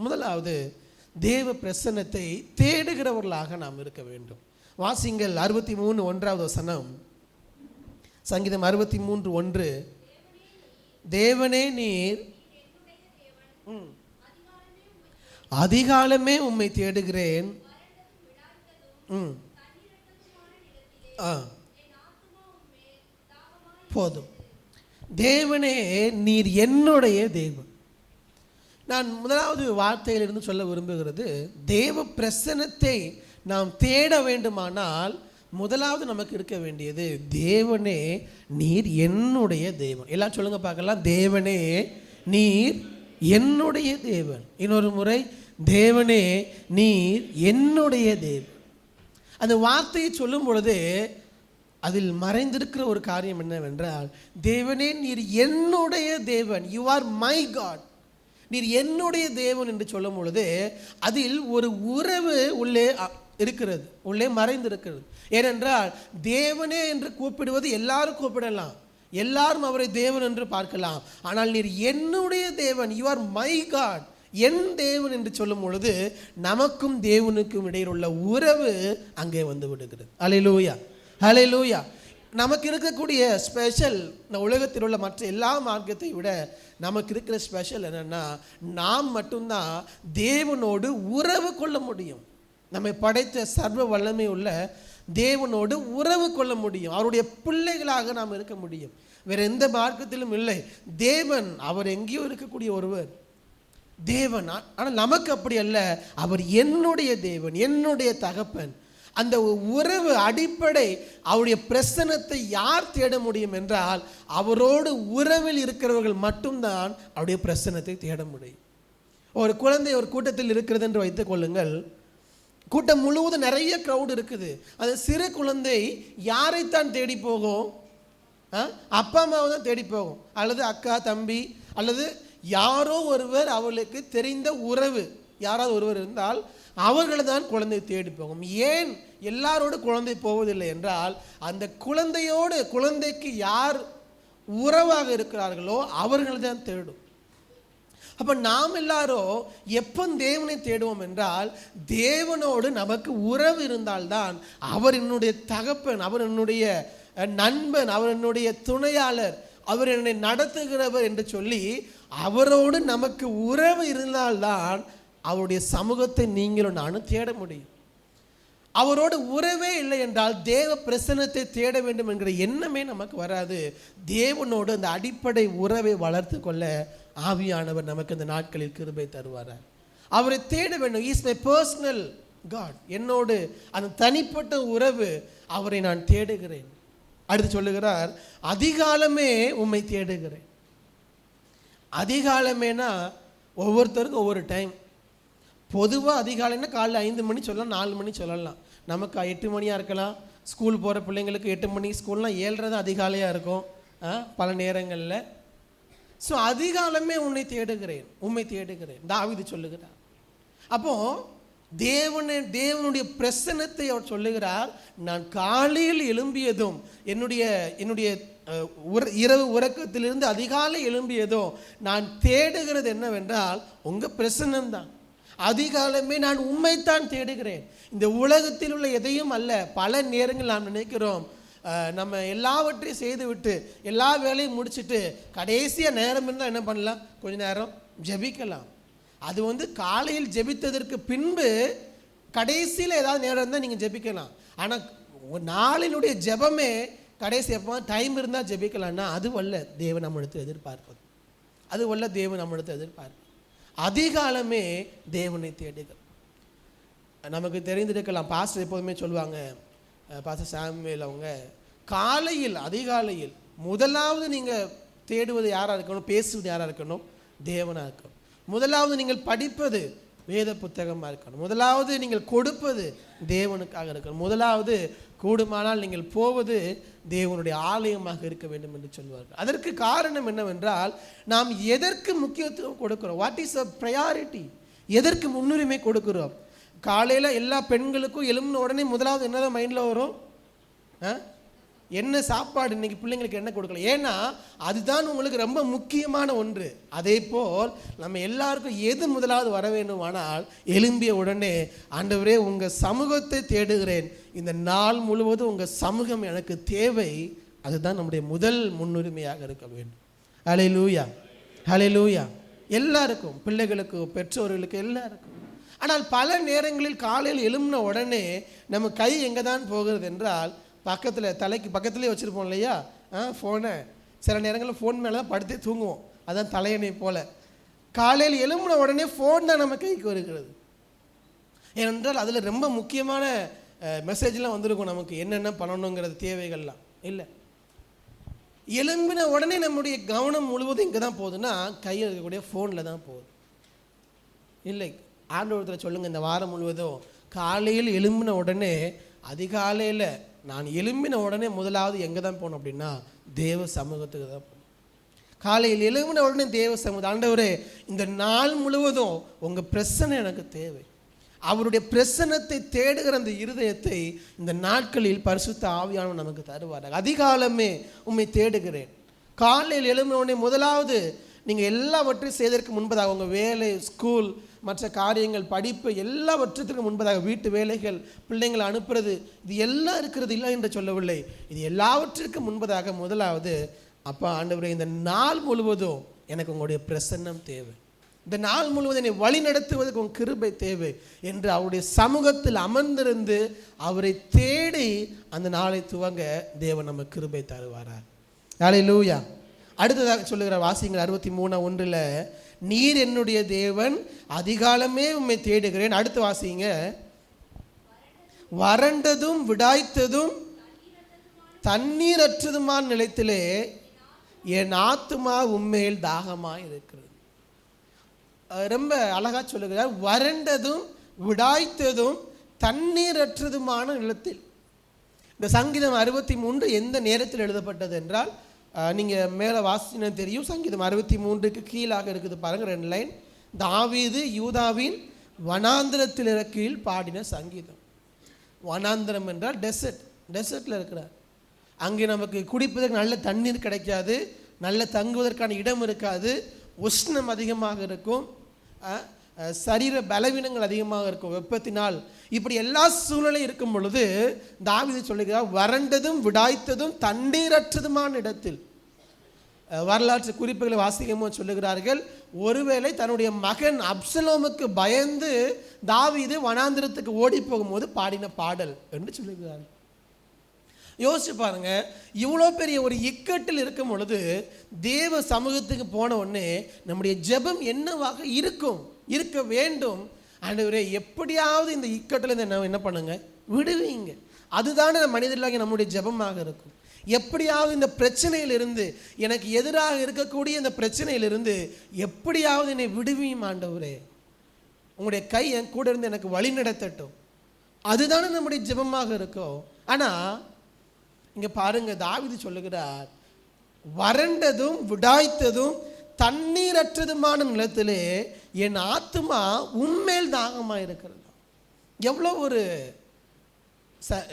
முதலாவது, தேவ பிரசன்னத்தை தேடுகிறவர்களாக நாம் இருக்க வேண்டும். வாசிங்கள் 63:1 வசனம். சங்கீதம் 63:1. தேவனே நீர் அதிகாலமே உம்மை தேடுகிறேன். போதும். தேவனே நீர் என்னுடைய தேவன். நான் முதலாவது வார்த்தையிலிருந்து சொல்ல விரும்புகிறது, தேவ பிரசன்னத்தை நாம் தேட வேண்டுமானால் முதலாவது நமக்கு இருக்க வேண்டியது, தேவனே நீர் என்னுடைய தேவன். எல்லாம் சொல்லுங்க பார்க்கலாம். தேவனே நீர் என்னுடைய தேவன். இன்னொரு முறை, தேவனே நீர் என்னுடைய தேவன். அந்த வார்த்தையை சொல்லும் பொழுது அதில் மறைந்திருக்கிற ஒரு காரியம் என்னவென்றால், தேவனே நீர் என்னுடைய தேவன், யூ ஆர் மை காட். நீர் என்னுடைய தேவன் என்று சொல்லும் பொழுது அதில் ஒரு உறவு உள்ளே இருக்கிறது, உள்ளே மறைந்திருக்கிறது. ஏனென்றால் தேவனே என்று கூப்பிடுவது எல்லாரும் கூப்பிடலாம், எல்லாரும் அவரை தேவன் என்று பார்க்கலாம். ஆனால் நீர் என்னுடைய தேவன், யூ ஆர் மை காட், என் தேவன் என்று சொல்லும் பொழுது நமக்கும் தேவனுக்கும் இடையில் உள்ள உறவு அங்கே வந்து விடுகிறது. அல்லேலூயா, அல்லேலூயா. நமக்கு இருக்கக்கூடிய ஸ்பெஷல், இந்த உலகத்தில் உள்ள மற்ற எல்லா மார்க்கத்தை விட நமக்கு இருக்கிற ஸ்பெஷல் என்னென்னா, நாம் மட்டும்தான் தேவனோடு உறவு கொள்ள முடியும். நம்மை படைத்த சர்வ வல்லமை உள்ள தேவனோடு உறவு கொள்ள முடியும். அவருடைய பிள்ளைகளாக நாம் இருக்க முடியும். வேறு எந்த மார்க்கத்திலும் இல்லை. தேவன் அவர் எங்கேயோ இருக்கக்கூடிய ஒருவர் தேவன். ஆனால் நமக்கு அப்படி அல்ல. அவர் என்னுடைய தேவன், என்னுடைய தகப்பன். அந்த உறவு அடிப்படை. அவருடைய பிரசன்னத்தை யார் தேட முடியும் என்றால், அவரோடு உறவில் இருக்கிறவர்கள் மட்டும்தான் அவருடைய பிரசன்னத்தை தேட முடியும். ஒரு குழந்தை ஒரு கூட்டத்தில் இருக்கிறது என்று வைத்துக் கொள்ளுங்கள். கூட்டம் முழுவதும் நிறைய க்ரௌட் இருக்குது. அது சிறு குழந்தை யாரைத்தான் தேடி போகும்? அப்பா அம்மாவை தான் தேடி போகும், அல்லது அக்கா தம்பி, அல்லது யாரோ ஒருவர், அவளுக்கு தெரிந்த உறவு யாராவது ஒருவர் இருந்தால் அவர்களை தான் குழந்தை தேடி போகும். ஏன் எல்லாரோடு குழந்தை போவதில்லை என்றால், அந்த குழந்தையோடு, குழந்தைக்கு யார் உறவாக இருக்கிறார்களோ அவர்கள் தான் தேடும். அப்போ நாம் எல்லாரும் எப்போ தேவனை தேடுவோம் என்றால், தேவனோடு நமக்கு உறவு இருந்தால்தான். அவர் என்னுடைய தகப்பன், அவர் என்னுடைய நண்பன், அவர் என்னுடைய துணையாளர், அவர் என்னை நடத்துகிறவர் என்று சொல்லி அவரோடு நமக்கு உறவு இருந்தால்தான் அவருடைய சமூகத்தை நீங்களும் நானும் தேட முடியும். அவரோடு உறவே இல்லை என்றால் தேவ பிரசன்னத்தை தேட வேண்டும் என்கிற எண்ணமே நமக்கு வராது. தேவனோடு அந்த அடிப்படை உறவை வளர்த்து கொள்ள ஆவியானவர் நமக்கு இந்த நாட்களில் கிருபை தருவார். அவரை தேட வேண்டும். Is my personal God. என்னோடு அந்த தனிப்பட்ட உறவு, அவரை நான் தேடுகிறேன். அடுத்து சொல்லுகிறார், அதிகாலமே உம்மை தேடுகிறேன். அதிகாலமேனா ஒவ்வொருத்தருக்கும் ஒவ்வொரு டைம். பொதுவாக அதிகாலைன்னா காலைல 5 மணி சொல்லலாம், 4 மணி சொல்லலாம். நமக்கு 8 மணியாக இருக்கலாம். ஸ்கூல் போகிற பிள்ளைங்களுக்கு 8 மணி, ஸ்கூல்லாம் 7:30 தான் அதிகாலையாக இருக்கும் பல நேரங்களில். ஸோ அதிகாலமே உன்னை தேடுகிறேன், உம்மை தேடுகிறேன் தாவீது சொல்லுகிறார். அப்போது தேவனுடைய பிரசன்னத்தை அவர் சொல்லுகிறார். நான் காலையில் எழும்பியதும், என்னுடைய இரவு உறக்கத்திலிருந்து அதிகாலை எழும்பியதும் நான் தேடுகிறது என்னவென்றால் உங்கள் பிரசன்னம்தான். அதிகாலமே நான் உண்மைத்தான் தேடுகிறேன். இந்த உலகத்தில் உள்ள எதையும் அல்ல. பல நேரங்கள் நாம் நினைக்கிறோம், நம்ம எல்லாவற்றையும் செய்து விட்டு எல்லா வேலையும் முடிச்சுட்டு கடைசியாக நேரம் இருந்தால் என்ன பண்ணலாம்? கொஞ்ச நேரம் ஜெபிக்கலாம். அது காலையில் ஜெபித்ததற்கு பின்பு கடைசியில் ஏதாவது நேரம் இருந்தால் நீங்கள் ஜெபிக்கலாம். ஆனால் நாளினுடைய ஜெபமே கடைசி எப்போ டைம் இருந்தால் ஜெபிக்கலாம்னா அதுவல்ல தேவன் நம்மளுக்கு எதிர்பார்ப்பது. அதுவல்ல தேவன் நம்மளுக்கு எதிர்பார்ப்பது. அதிகாலமே தேவனை தேடுகள். நமக்கு தெரிந்திருக்கலாம், பாஸ்டர் எப்போதுமே சொல்லுவாங்க, பாஸ்டர் சாமுவேல் அவங்க, காலையில் அதிகாலையில் முதலாவது நீங்கள் தேடுவது யாராக இருக்கணும், பேசுவது யாராக இருக்கணும்? தேவனாக இருக்கணும். முதலாவது நீங்கள் படிப்பது வேத புத்தகமாக இருக்கணும். முதலாவது நீங்கள் கொடுப்பது தேவனுக்காக இருக்கணும். முதலாவது கூடுமானால் நீங்கள் போவது தேவனுடைய ஆலயமாக இருக்க வேண்டும் என்று சொல்வார்கள். அதற்கு காரணம் என்னவென்றால், நாம் எதற்கு முக்கியத்துவம் கொடுக்கிறோம்? What is a priority? எதற்கு முன்னுரிமை கொடுக்கிறோம்? காலையில் எல்லா பெண்களுக்கும் எழும்பின உடனே முதலாவது என்னதான் மைண்டில் வரும்? என்ன சாப்பாடு இன்னைக்கு பிள்ளைங்களுக்கு என்ன கொடுக்கல? ஏன்னா அதுதான் உங்களுக்கு ரொம்ப முக்கியமான ஒன்று. அதே போல் நம்ம எல்லாருக்கும் எது முதலாவது வர வேண்டுமானால், எழும்பிய உடனே ஆண்டவரே உங்கள் சமூகத்தை தேடுகிறேன், இந்த நாள் முழுவதும் உங்கள் சமூகம் எனக்கு தேவை. அதுதான் நம்முடைய முதல் முன்னுரிமையாக இருக்க வேண்டும். ஹல்லேலூயா, ஹல்லேலூயா. எல்லாருக்கும், பிள்ளைகளுக்கும், பெற்றோர்களுக்கு, எல்லாருக்கும். ஆனால் பல நேரங்களில் காலையில் எழும்பின உடனே நம்ம கை எங்கே தான் போகிறது என்றால், பக்கத்தில் தலைக்கு பக்கத்துலேயே வச்சுருப்போம் இல்லையா ஃபோனை. சில நேரங்களில் ஃபோன் மேலே தான் படுத்தே தூங்குவோம். அதான் தலையணை போல். காலையில் எழும்பின உடனே ஃபோன் தான் நம்ம கைக்கு வருகிறது. ஏனென்றால் அதில் ரொம்ப முக்கியமான மெசேஜ்லாம் வந்திருக்கும், நமக்கு என்னென்ன பண்ணணுங்கிறது, தேவைகள்லாம். இல்லை, எழும்பின உடனே நம்முடைய கவனம் முழுவதும் இங்கே தான் போகுதுன்னா, கையில் இருக்கக்கூடிய ஃபோனில் தான் போகுது. இல்லை, ஆண்டவரத்தில் சொல்லுங்கள், இந்த வாரம் முழுவதும் காலையில் எழும்பின உடனே, அதிகாலையில் நான் எழும்பின உடனே முதலாவது எங்கே தான் போகணும் அப்படின்னா, தேவ சமூகத்துக்கு தான் போகணும். காலையில் எழும்பின உடனே தேவ சமூகம். ஆண்டவரே இந்த நாள் முழுவதும் உங்கள் பிரசனை எனக்கு தேவை. அவருடைய பிரசனத்தை தேடுகிற அந்த இருதயத்தை இந்த நாட்களில் பரிசுத்த ஆவியானவர் நமக்கு தருவார். அதிகாலமே உம்மை தேடுகிறேன். காலையில் எழும்பின உடனே முதலாவது நீங்கள் எல்லாவற்றையும் செய்வதற்கு முன்பதாக, உங்கள் வேலை, ஸ்கூல், மற்ற காரியங்கள், படிப்பு, எல்லாவற்றத்திற்கும் முன்பதாக, வீட்டு வேலைகள், பிள்ளைங்களை அனுப்புறது, இது எல்லாம் இருக்கிறது இல்லை என்று சொல்லவில்லை. இது எல்லாவற்றிற்கும் முன்பதாக முதலாவது, அப்பா ஆண்டவரே இந்த நாள் முழுவதும் எனக்கு உங்களுடைய பிரசன்னம் தேவை, இந்த நாள் முழுவதும் என்னை வழி நடத்துவதற்கு உங்கள் கிருபை தேவை என்று அவருடைய சமூகத்தில் அமர்ந்திருந்து அவரை தேடி அந்த நாளை துவங்க தேவன் நம்ம கிருபை தருவாரார். ஹல்லேலூயா. அடுத்ததாக சொல்லுகிறார், வாசிங்கள் 63:1, நீர் என்னுடைய தேவன், அதிகாலமே உம்மை தேடுகிறேன். அடுத்து வாசிங்க, வறண்டதும் விடாய்த்ததும் தண்ணீரற்றதுமான நிலத்திலே என் ஆத்துமா உம்மேல் தாகமாய் இருக்கிறது. ரொம்ப அழகா சொல்லுகிறார், வறண்டதும் விடாய்த்ததும் தண்ணீரற்றதுமான நிலத்தில். இந்த சங்கீதம் 63 எந்த நேரத்தில் எழுதப்பட்டது என்றால், நீங்கள் மேலே வாசினா தெரியும். சங்கீதம் 63க்கு கீழாக இருக்குது பாருங்கள், 2 லைன். தாவீது யூதாவின் வனாந்திரத்தில் இருக்கையில் பாடின சங்கீதம். வனாந்திரம் என்றால் டெசர்ட்டில் இருக்கிறார். அங்கே நமக்கு குடிப்பதற்கு நல்ல தண்ணீர் கிடைக்காது, நல்ல தங்குவதற்கான இடம் இருக்காது, உஷ்ணம் அதிகமாக இருக்கும், சரீர பலவீனங்கள் அதிகமாக இருக்கும் வெப்பத்தினால். இப்படி எல்லா சூழ்நிலையும் இருக்கும் பொழுது தாவீது சொல்லுகிறார், வறண்டதும் விடாய்த்ததும் தண்ணீரற்றதுமான இடத்தில். வரலாற்று குறிப்புகளை வாசிக்கும்போது சொல்லுகிறார்கள், ஒருவேளை தன்னுடைய மகன் அப்சலோமுக்கு பயந்து தாவீது வனாந்திரத்துக்கு ஓடி போகும்போது பாடின பாடல் என்று சொல்லுகிறார்கள். யோசிச்சு பாருங்க, இவ்வளோ பெரிய ஒரு இக்கட்டில் இருக்கும் பொழுது தேவ சமூகத்துக்கு போன உடனே நம்முடைய ஜெபம் என்னவாக இருக்க வேண்டும்? ஆண்டவரே எப்படியாவது இந்த இக்கட்டில் என்ன பண்ணுங்க, விடுவீங்க. அதுதானே மனிதர்களாக நம்முடைய ஜெபமாக இருக்கும். எப்படியாவது இந்த பிரச்சனையிலிருந்து, எனக்கு எதிராக இருக்கக்கூடிய இந்த பிரச்சனையிலிருந்து எப்படியாவது என்னை விடுவீம் ஆண்டவரே, உங்களுடைய கை என் கூட இருந்து எனக்கு வழி நடத்தட்டும். அதுதானே நம்முடைய ஜெபமாக இருக்கும். ஆனால் இங்கே பாருங்க, தாவீது சொல்லுகிறார், வறண்டதும் விடாய்த்ததும் தண்ணீரற்றதுமான நிலத்திலே என் ஆத்துமா உண்மையில் தாகமாக இருக்கிறது.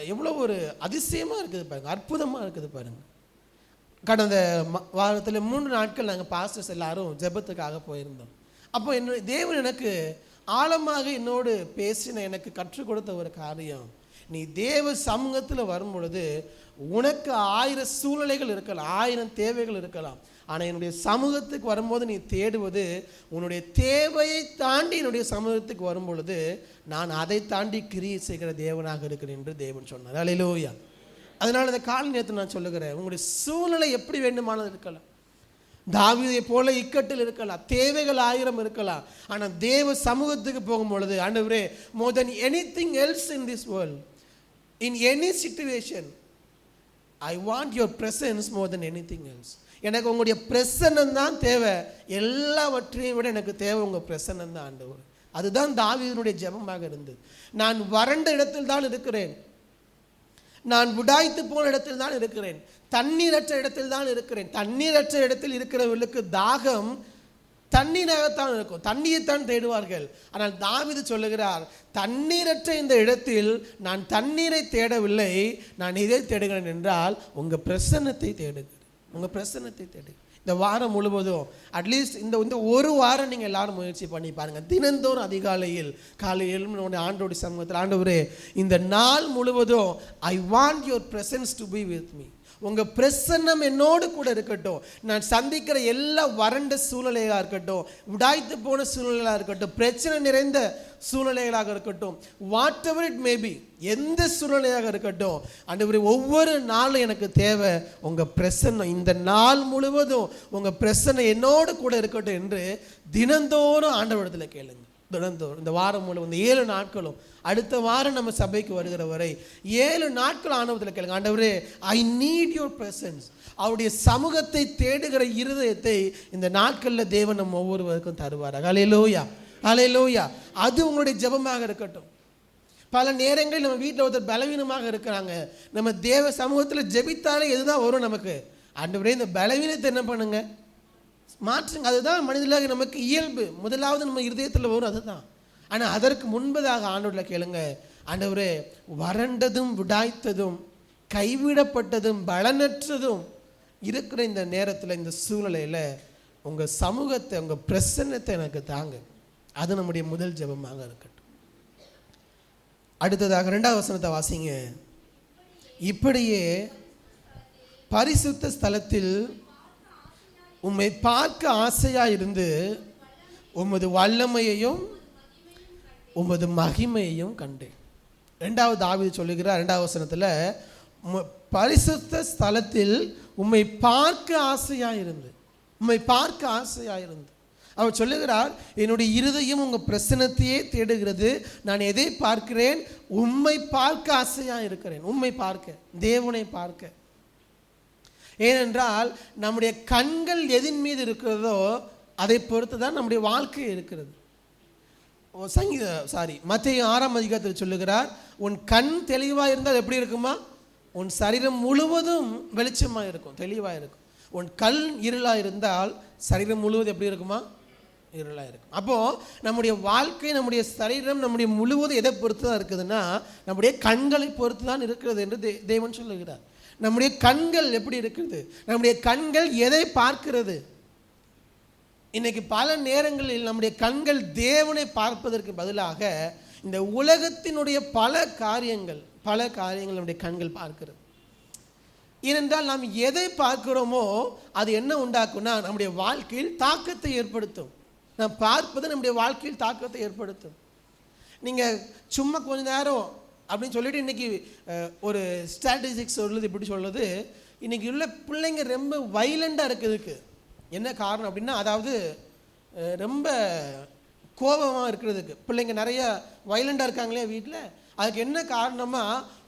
எவ்வளோ ஒரு அதிசயமாக இருக்குது பாருங்க, அற்புதமாக இருக்குது பாருங்க. கடந்த வாரத்தில் 3 நாட்கள் நாங்கள் பாஸ்டர்ஸ் எல்லாரும் ஜெபத்துக்காக போயிருந்தோம். அப்போ தேவன் எனக்கு ஆழமாக என்னோடு பேசின, எனக்கு கற்றுக் கொடுத்த ஒரு காரியம், நீ தேவ சமூகத்தில் வரும் பொழுது உனக்கு 1000 சூழ்நிலைகள் இருக்கலாம், 1000 தேவைகள் இருக்கலாம். ஆனால் என்னுடைய சமூகத்துக்கு வரும்போது நீ தேடுவது, உன்னுடைய தேவையை தாண்டி என்னுடைய சமூகத்துக்கு வரும் பொழுது நான் அதை தாண்டி கிரியை செய்கிற தேவனாக இருக்கிறேன் என்று தேவன் சொன்னார். ஹல்லேலூயா. அதனால் இந்த காலை நேரத்தில் நான் சொல்லுகிறேன், உங்களுடைய சூழ்நிலை எப்படி வேண்டுமானது இருக்கலாம், தாவீதை போல இக்கட்டில் இருக்கலாம், தேவைகள் 1000 இருக்கலாம். ஆனால் தேவ சமூகத்துக்கு போகும் பொழுது, ஆண்டவரே, more than anything else in this world, in any situation, I want your presence more than anything else. எனக்கு உங்களுடைய பிரசன்னம் தான் தேவை, எல்லாவற்றையும் விட எனக்கு தேவை உங்கள் பிரசன்னம் தான் ஆண்டவர். அதுதான் தாவீதுனுடைய ஜெபமாக இருந்தது. நான் வறண்ட இடத்தில் தான் இருக்கிறேன், நான் உடாய்த்து போன இடத்தில் தான் இருக்கிறேன், தண்ணீரற்ற இடத்தில் தான் இருக்கிறேன். தண்ணீரற்ற இடத்தில் இருக்கிறவர்களுக்கு தாகம் தண்ணீராகத்தான் இருக்கும், தண்ணீரைத்தான் தேடுவார்கள். ஆனால் தாவீது சொல்லுகிறார், தண்ணீரற்ற இந்த இடத்தில் நான் தண்ணீரை தேடவில்லை, நான் இதை தேடுகிறேன் என்றால் உங்கள் பிரசன்னத்தை தேடுகிறேன், உங்கள் பிரசன்னத்தை தேடுகிறேன். இந்த வாரம் முழுவதும் அட்லீஸ்ட் இந்த ஒரு வாரம் நீங்கள் எல்லாரும் முயற்சி பண்ணி பாருங்கள். தினந்தோறும் அதிகாலையில் காலையில் ஆண்டோட சமூகத்தில், ஆண்டவரே இந்த நாள் முழுவதும் I want your presence to be with me, உங்கள் பிரசன்னம் என்னோடு கூட இருக்கட்டும். நான் சந்திக்கிற எல்லா வறண்ட சூழ்நிலையாக இருக்கட்டும், உடாய்த்து போன சூழ்நிலையாக இருக்கட்டும், பிரச்சனை நிறைந்த சூழ்நிலைகளாக இருக்கட்டும், வாட் எவர் இட் மேபி, எந்த சூழ்நிலையாக இருக்கட்டும், ஆண்டவரே ஒவ்வொரு நாளும் எனக்கு தேவை உங்கள் பிரசன்னம், இந்த நாள் முழுவதும் உங்கள் பிரசன்னம் என்னோடு கூட இருக்கட்டும் என்று தினந்தோறும் ஆண்டவரிடத்தில் கேளுங்க. தினந்தோறும் இந்த வாரம் முழுவதும் இந்த 7 நாட்களும், அடுத்த வாரம் நம்ம சபைக்கு வருகிற வரை 7 நாட்கள் ஆண்டவரிடத்தில் கேளுங்க, ஆண்டவரே ஐ நீட் யுவர் பிரசன்ஸ். அவருடைய சமூகத்தை தேடுகிற இருதயத்தை இந்த நாட்களில் தேவன் நம்ம ஒவ்வொருவருக்கும் தருவார். ஹல்லேலூயா, ஹல்லேலூயா. அது உங்களுடைய ஜெபமாக இருக்கட்டும். பல நேரங்களில் நம்ம வீட்டில் ஒருத்தர் பலவீனமாக இருக்கிறாங்க, நம்ம தேவ சமூகத்தில் ஜெபித்தாலே எதுதான் வரும் நமக்கு, ஆண்டவரே இந்த பலவீனத்தை என்ன பண்ணுங்க, மாற்றுங்க. அதுதான் மனிதர்களாக நமக்கு இயல்பு, முதலாவது நம்ம இருதயத்தில் வரும் அதுதான். ஆனால் அதற்கு முன்பதாக ஆண்டவரில் கேளுங்க, ஆண்டவரே வறண்டதும் விடாய்த்ததும் கைவிடப்பட்டதும் பலனற்றதும் இருக்கிற இந்த நேரத்தில், இந்த சூழ்நிலையில் உங்கள் சமூகத்தை, உங்கள் பிரசன்னத்தை எனக்கு தாங்க. அது நம்முடைய முதல் ஜெபமாக இருக்கட்டும். அடுத்ததாக 2வது வசனத்தை வாசிங்க. இப்படியே பரிசுத்த ஸ்தலத்தில் உம்மை பார்க்க ஆசையாக இருந்து உமது வல்லமையையும் உமது மகிமையையும் கண்டேன். 2வது தாவீது சொல்லுகிறார் 2வது வசனத்தில், பரிசுத்த ஸ்தலத்தில் உம்மை பார்க்க ஆசையாக இருந்து, உம்மை பார்க்க ஆசையாக இருந்து. அவர் சொல்லுகிறார், என்னுடைய இருதயம் உங்கள் பிரசன்னத்தையே தேடுகிறது, நான் எதை பார்க்கிறேன், உம்மை பார்க்க ஆசையாக இருக்கிறேன், உம்மை பார்க்க, தேவனை பார்க்க. ஏனென்றால் நம்முடைய கண்கள் எதின் மீது இருக்கிறதோ அதை பொறுத்து தான் நம்முடைய வாழ்க்கை இருக்கிறது. மத்தேயு 6ஆம் அதிகாரத்தில் சொல்லுகிறார், உன் கண் தெளிவாக இருந்தால் எப்படி இருக்குமா, உன் சரீரம் முழுவதும் வெளிச்சமாக இருக்கும், தெளிவாக இருக்கும். உன் கண் இருளாக இருந்தால் சரீரம் முழுவதும் எப்படி இருக்குமா, இருளாக இருக்கும். அப்போது நம்முடைய வாழ்க்கை, நம்முடைய சரீரம், நம்முடைய முழுவதும் எதை பொறுத்து தான் இருக்குதுன்னா நம்முடைய கண்களை பொறுத்து தான் இருக்கிறது என்று தேவன் சொல்லுகிறார். நம்முடைய கண்கள் எப்படி இருக்கிறது, நம்முடைய கண்கள் எதை பார்க்கிறது. இன்னைக்கு பல நேரங்களில் நம்முடைய கண்கள் தேவனை பார்ப்பதற்கு பதிலாக இந்த உலகத்தினுடைய பல காரியங்கள் நம்முடைய கண்கள் பார்க்கிறது. ஏனென்றால் நாம் எதை பார்க்கிறோமோ அது என்ன உண்டாக்கும்னா நம்முடைய வாழ்க்கையில் தாக்கத்தை ஏற்படுத்தும். நாம் பார்ப்பது நம்முடைய வாழ்க்கையில் தாக்கத்தை ஏற்படுத்தும். நீங்கள் சும்மா கொஞ்ச நேரம் அப்படின்னு சொல்லிட்டு இன்றைக்கி ஒரு ஸ்டாட்டிஸ்டிக்ஸ் சொல்லுது, இப்படி சொல்லுது, இன்றைக்கி உள்ள பிள்ளைங்க ரொம்ப வைலண்டாக இருக்கிறதுக்கு என்ன காரணம் அப்படின்னா, அதாவது ரொம்ப கோபமாக இருக்கிறதுக்கு பிள்ளைங்க நிறைய வைலண்டாக இருக்காங்களே வீட்டில், அதுக்கு என்ன காரணமா,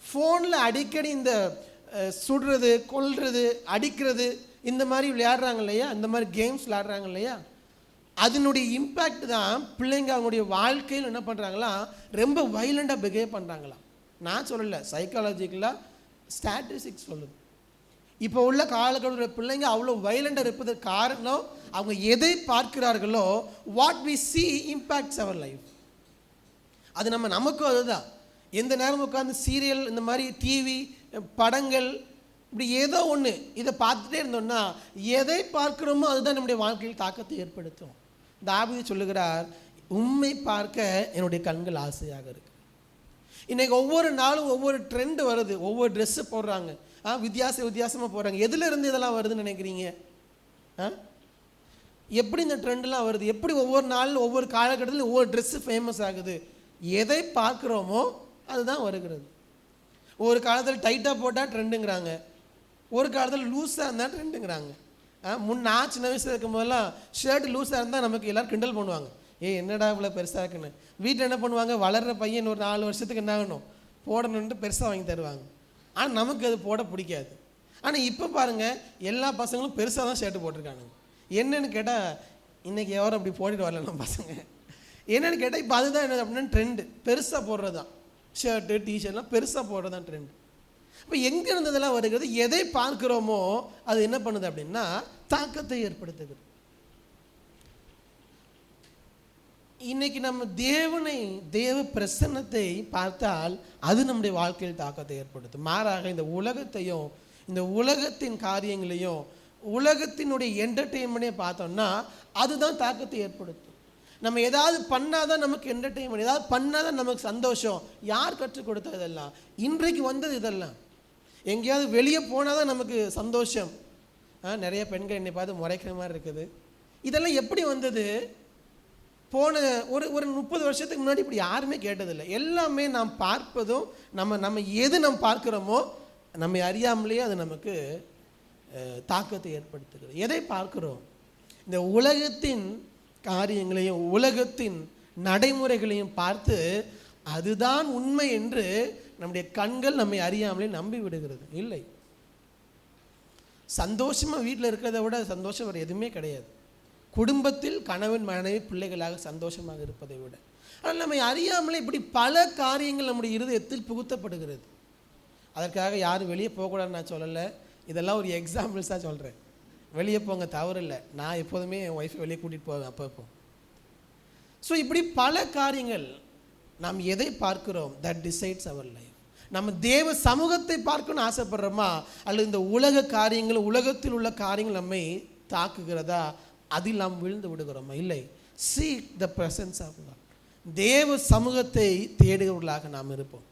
ஃபோனில் அடிக்கடி இந்த சுடுறது, கொல்றது, அடிக்கிறது, இந்த மாதிரி விளையாடுறாங்க இல்லையா, இந்த மாதிரி கேம்ஸ் விளையாடுறாங்க இல்லையா, அதனுடைய இம்பேக்ட் தான் பிள்ளைங்க அவங்களுடைய வாழ்க்கையில் என்ன பண்ணுறாங்களா, ரொம்ப வைலண்டாக பிஹேவ் பண்ணுறாங்களாம். நான் சொல்லலை, சைக்காலஜிக்கலாக ஸ்டாட்டிஸ்டிக்ஸ் சொல்லுது. இப்போ உள்ள காலகட்டத்தில் பிள்ளைங்க அவ்வளோ வைலண்டாக இருப்பதற்கு காரணம் அவங்க எதை பார்க்கிறார்களோ, what we see impacts our life. அது நமக்கும் அதுதான். எந்த நேரம் உட்காந்து சீரியல், இந்த மாதிரி டிவி படங்கள், இப்படி ஏதோ ஒன்று இதை பார்த்துட்டே இருந்தோம்னா எதை பார்க்குறோமோ அதுதான் நம்முடைய வாழ்க்கையில் தாக்கத்தை ஏற்படுத்தும். தாவீது சொல்லுகிறார், உம்மை பார்க்க என்னுடைய கண்கள் ஆசையாக இருக்கு. இன்றைக்கி ஒவ்வொரு நாளும் ஒவ்வொரு ட்ரெண்டு வருது, ஒவ்வொரு ட்ரெஸ்ஸு போடுறாங்க, வித்தியாசமாக போடுறாங்க. எதுலேருந்து இதெல்லாம் வருதுன்னு நினைக்கிறீங்க? எப்படி இந்த ட்ரெண்டெலாம் வருது? எப்படி ஒவ்வொரு நாளும் ஒவ்வொரு காலகட்டத்தில் ஒவ்வொரு ட்ரெஸ்ஸு ஃபேமஸ் ஆகுது? எதை பார்க்குறோமோ அதுதான் வருகிறது. ஒரு காலத்தில் டைட்டாக போட்டால் ட்ரெண்டுங்கிறாங்க, ஒரு காலத்தில் லூஸாக இருந்தால் ட்ரெண்டுங்கிறாங்க. நான் சின்ன வயசில் இருக்கும் போதெல்லாம் ஷர்ட் லூஸாக இருந்தால் நமக்கு எல்லோரும் கிண்டல் பண்ணுவாங்க, என்னடா இவ்வளோ பெருசாக இருக்குன்னு. வீட்டில் என்ன பண்ணுவாங்க, வளர்கிற பையன் ஒரு 4 வருஷத்துக்கு என்ன ஆகணும், போடணுன்ட்டு பெருசாக வாங்கி தருவாங்க. ஆனால் நமக்கு அது போட பிடிக்காது. ஆனால் இப்போ பாருங்கள், எல்லா பசங்களும் பெருசாக தான் ஷர்ட்டு போட்டிருக்கானுங்க. என்னென்னு கேட்டால், இன்றைக்கி எவரும் அப்படி போட்டுட்டு வரல நம்ம பசங்க. என்னென்னு கேட்டால் இப்போ அதுதான் என்ன அப்படின்னா ட்ரெண்டு, பெருசாக போடுறது தான். ஷர்ட்டு டிஷர்ட்லாம் பெருசாக போடுறது தான் ட்ரெண்டு. இப்போ எங்கேருந்து இதெல்லாம் வருகிறது? எதை பார்க்கிறோமோ அது என்ன பண்ணுது அப்படின்னா தாக்கத்தை ஏற்படுத்துகிறது. இன்னைக்கு நம்ம தேவ பிரசன்னத்தை பார்த்தால் அது நம்முடைய வாழ்க்கையில் தாக்கத்தை ஏற்படுத்தும். மாறாக இந்த உலகத்தையும் இந்த உலகத்தின் காரியங்களையும் உலகத்தினுடைய என்டர்டெயின்மெண்ட்டே பார்த்தோம்னா அதுதான் தாக்கத்தை ஏற்படுத்தும். நம்ம ஏதாவது பண்ணாதான் நமக்கு என்டர்டெயின்மெண்ட், ஏதாவது பண்ணாதான் நமக்கு சந்தோஷம். யார் கற்றுக் கொடுத்தா இதெல்லாம்? இன்றைக்கு வந்தது இதெல்லாம். எங்கேயாவது வெளியே போனால் தான் நமக்கு சந்தோஷம். நிறைய பெண்கள் என்னை பார்த்து முறைக்கிற மாதிரி இருக்குது. இதெல்லாம் எப்படி வந்தது? போன ஒரு 30 வருஷத்துக்கு முன்னாடி இப்படி யாருமே கேட்டதில்லை. எல்லாமே நாம் பார்ப்பதும் நம்ம எது நாம் பார்க்கிறோமோ நம்மை அறியாமலேயே அது நமக்கு தாக்கத்தை ஏற்படுத்துகிறது. எதை பார்க்கிறோம்? இந்த உலகத்தின் காரியங்களையும் உலகத்தின் நடைமுறைகளையும் பார்த்து அதுதான் உண்மை என்று நம்முடைய கண்கள் நம்மை அறியாமலே நம்பி விடுகிறது. இல்லை, சந்தோஷமாக வீட்டில் இருக்கிறத விட சந்தோஷம் வேறு எதுவுமே கிடையாது. குடும்பத்தில் கணவன் மனைவி பிள்ளைகளாக சந்தோஷமாக இருப்பதை விட. ஆனால் நம்மை அறியாமலே இப்படி பல காரியங்கள் நம்முடைய இருதயத்தில் புகுத்தப்படுகிறது. அதற்காக யாரும் வெளியே போகக்கூடாதுன்னு நான் சொல்லலை. இதெல்லாம் ஒரு எக்ஸாம்பிள்ஸாக சொல்கிறேன். வெளியே போங்க, தவறு இல்லை. நான் எப்போதுமே என் ஒய்ஃபை வெளியே கூட்டிகிட்டு போவேன் அப்பப்போ. ஸோ இப்படி பல காரியங்கள். நாம் எதை பார்க்கிறோம், தட் டிசைட்ஸ் அவர் லைஃப். நம்ம தேவ சமூகத்தை பார்க்கணும்னு ஆசைப்படுறோமா, அல்லது இந்த உலக காரியங்கள் உலகத்தில் உள்ள காரியங்கள் நம்மை தாக்குகிறதா, அதில் நாம் விழுந்து விடுகிறோமா? இல்லை. Seek the presence of God. தேவ சமூகத்தை தேடுகிறவர்களாக நாம் இருப்போம்.